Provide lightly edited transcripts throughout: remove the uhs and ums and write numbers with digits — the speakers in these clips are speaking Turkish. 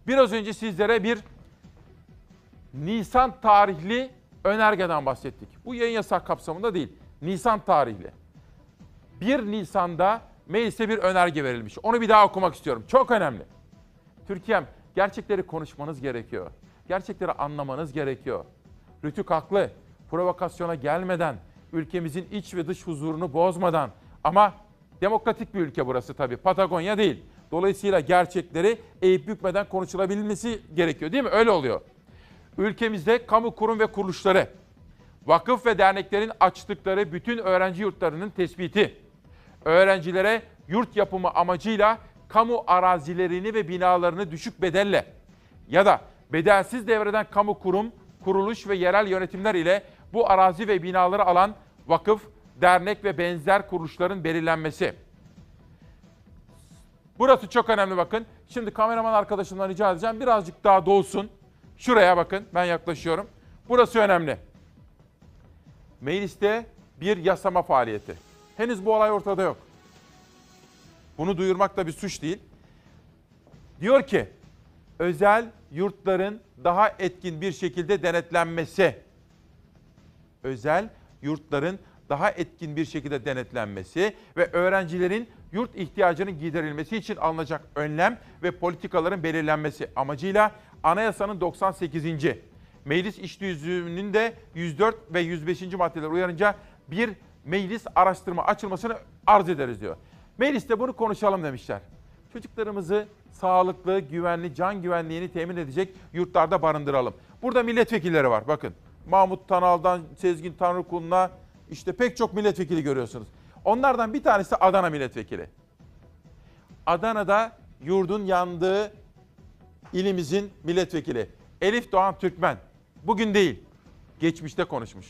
Biraz önce sizlere bir Nisan tarihli önergeden bahsettik. Bu yayın yasak kapsamında değil, Nisan tarihli. 1 Nisan'da meclise bir önerge verilmiş. Onu bir daha okumak istiyorum. Çok önemli. Türkiye'm, gerçekleri konuşmanız gerekiyor. Gerçekleri anlamanız gerekiyor. Rütük haklı. Provokasyona gelmeden, ülkemizin iç ve dış huzurunu bozmadan, ama demokratik bir ülke burası tabii, Patagonya değil. Dolayısıyla gerçekleri eğip bükmeden konuşulabilmesi gerekiyor, değil mi? Öyle oluyor. Ülkemizde kamu kurum ve kuruluşları, vakıf ve derneklerin açtıkları bütün öğrenci yurtlarının tespiti, öğrencilere yurt yapımı amacıyla kamu arazilerini ve binalarını düşük bedelle ya da bedelsiz devreden kamu kurum, kuruluş ve yerel yönetimler ile bu arazi ve binaları alan vakıf, dernek ve benzer kuruluşların belirlenmesi. Burası çok önemli bakın. Şimdi kameraman arkadaşımdan rica edeceğim, birazcık daha dolsun. Şuraya bakın, ben yaklaşıyorum. Burası önemli. Mecliste bir yasama faaliyeti. Henüz bu olay ortada yok. Bunu duyurmak da bir suç değil. Diyor ki, özel yurtların daha etkin bir şekilde denetlenmesi. Özel yurtların daha etkin bir şekilde denetlenmesi ve öğrencilerin yurt ihtiyacının giderilmesi için alınacak önlem ve politikaların belirlenmesi amacıyla Anayasanın 98. Meclis İştüzüğü'nün de 104 ve 105. maddeler uyarınca bir meclis araştırma açılmasını arz ederiz diyor. Mecliste bunu konuşalım demişler. Çocuklarımızı sağlıklı, güvenli, can güvenliğini temin edecek yurtlarda barındıralım. Burada milletvekilleri var bakın. Mahmut Tanal'dan Sezgin Tanrıkulu'na işte pek çok milletvekili görüyorsunuz. Onlardan bir tanesi Adana milletvekili. Adana'da yurdun yandığı ilimizin milletvekili Elif Doğan Türkmen. Bugün değil, geçmişte konuşmuş.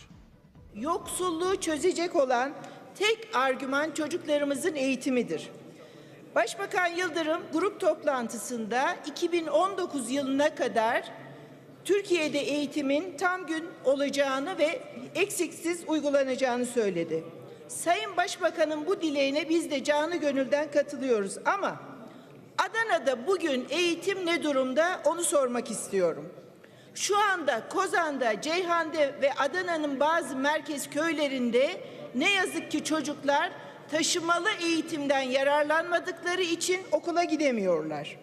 Yoksulluğu çözecek olan tek argüman çocuklarımızın eğitimidir. Başbakan Yıldırım grup toplantısında 2019 yılına kadar Türkiye'de eğitimin tam gün olacağını ve eksiksiz uygulanacağını söyledi. Sayın Başbakan'ın bu dileğine biz de canı gönülden katılıyoruz ama Adana'da bugün eğitim ne durumda onu sormak istiyorum. Şu anda Kozan'da, Ceyhan'da ve Adana'nın bazı merkez köylerinde ne yazık ki çocuklar taşımalı eğitimden yararlanmadıkları için okula gidemiyorlar.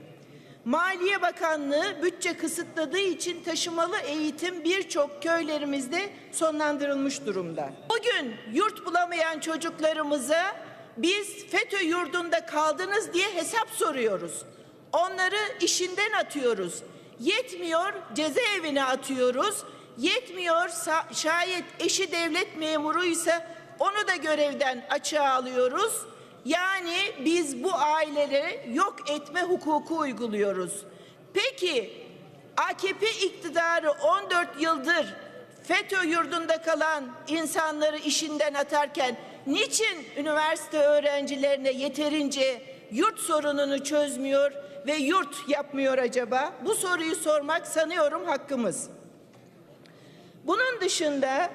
Maliye Bakanlığı bütçe kısıtladığı için taşımalı eğitim birçok köylerimizde sonlandırılmış durumda. Bugün yurt bulamayan çocuklarımıza biz FETÖ yurdunda kaldınız diye hesap soruyoruz. Onları işinden atıyoruz. Yetmiyor, cezaevine atıyoruz. Yetmiyor, şayet eşi devlet memuruysa onu da görevden açığa alıyoruz. Yani biz bu ailelere yok etme hukuku uyguluyoruz. Peki AKP iktidarı 14 yıldır FETÖ yurdunda kalan insanları işinden atarken niçin üniversite öğrencilerine yeterince yurt sorununu çözmüyor ve yurt yapmıyor acaba? Bu soruyu sormak sanıyorum hakkımız. Bunun dışında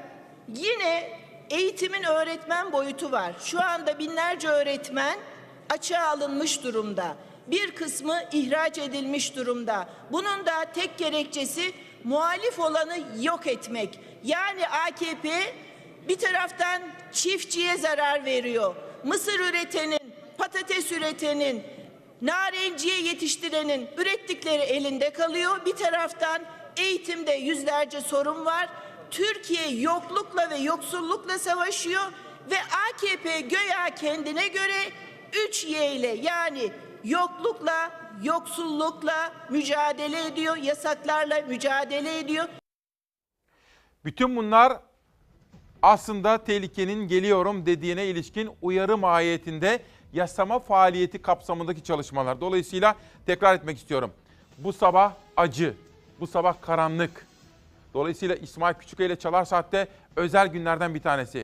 yine eğitimin öğretmen boyutu var. Şu anda binlerce öğretmen açığa alınmış durumda. Bir kısmı ihraç edilmiş durumda. Bunun da tek gerekçesi muhalif olanı yok etmek. Yani AKP bir taraftan çiftçiye zarar veriyor. Mısır üretenin, patates üretenin, narenciye yetiştirenin ürettikleri elinde kalıyor. Bir taraftan eğitimde yüzlerce sorun var. Türkiye yoklukla ve yoksullukla savaşıyor ve AKP göya kendine göre 3Y ile yani yoklukla, yoksullukla mücadele ediyor, yasaklarla mücadele ediyor. Bütün bunlar aslında tehlikenin geliyorum dediğine ilişkin uyarı mahiyetinde yasama faaliyeti kapsamındaki çalışmalar. Dolayısıyla tekrar etmek istiyorum. Bu sabah acı, bu sabah karanlık. Dolayısıyla İsmail Küçüköy ile Çalar Saat'te özel günlerden bir tanesi.